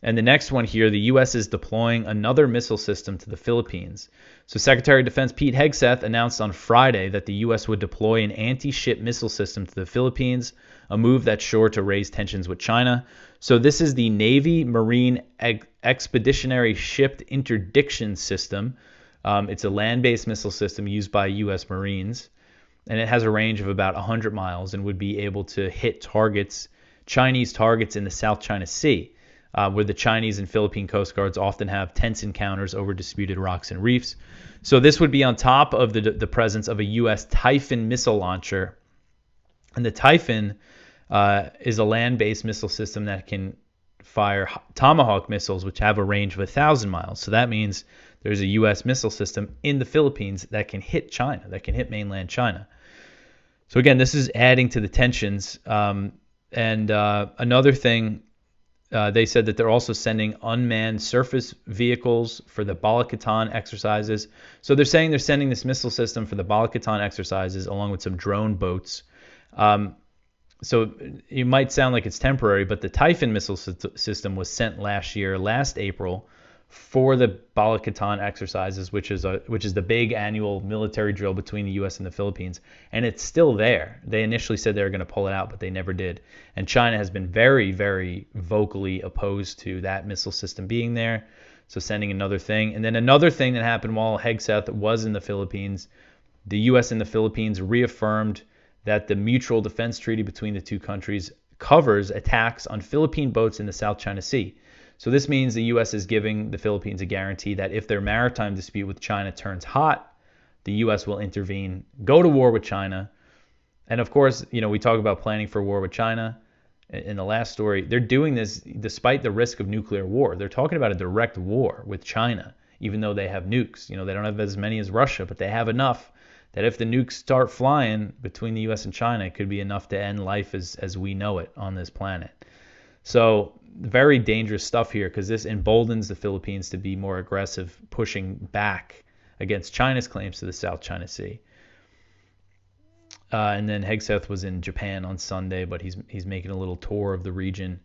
And the next one here, the U.S. is deploying another missile system to the Philippines. So Secretary of Defense Pete Hegseth announced on Friday that the U.S. would deploy an anti-ship missile system to the Philippines, a move that's sure to raise tensions with China. So this is the Navy Marine Expeditionary Ship Interdiction System. It's a land-based missile system used by U.S. Marines, and it has a range of about 100 miles and would be able to hit targets, Chinese targets in the South China Sea, where the Chinese and Philippine Coast Guards often have tense encounters over disputed rocks and reefs. So this would be on top of the presence of a U.S. Typhoon missile launcher. And the Typhoon is a land-based missile system that can fire Tomahawk missiles, which have a range of 1,000 miles. So that means there's a U.S. missile system in the Philippines that can hit China, that can hit mainland China. So again, this is adding to the tensions. Another thing, they said that they're also sending unmanned surface vehicles for the Balakatan exercises. So they're saying they're sending this missile system for the Balakatan exercises along with some drone boats. So it might sound like it's temporary, but the Typhoon missile system was sent last April, for the Balakatan exercises, which is the big annual military drill between the U.S. and the Philippines, and it's still there. They initially said they were going to pull it out, but they never did. And China has been very, very vocally opposed to that missile system being there, so sending another thing. And then another thing that happened while Hegseth was in the Philippines, the U.S. and the Philippines reaffirmed that the mutual defense treaty between the two countries covers attacks on Philippine boats in the South China Sea. So this means the U.S. is giving the Philippines a guarantee that if their maritime dispute with China turns hot, the U.S. will intervene, go to war with China. And of course, we talk about planning for war with China. In the last story, they're doing this despite the risk of nuclear war. They're talking about a direct war with China, even though they have nukes. They don't have as many as Russia, but they have enough that if the nukes start flying between the U.S. and China, it could be enough to end life as we know it on this planet. So very dangerous stuff here, because this emboldens the Philippines to be more aggressive, pushing back against China's claims to the South China Sea. And then Hegseth was in Japan on Sunday, but he's making a little tour of the region.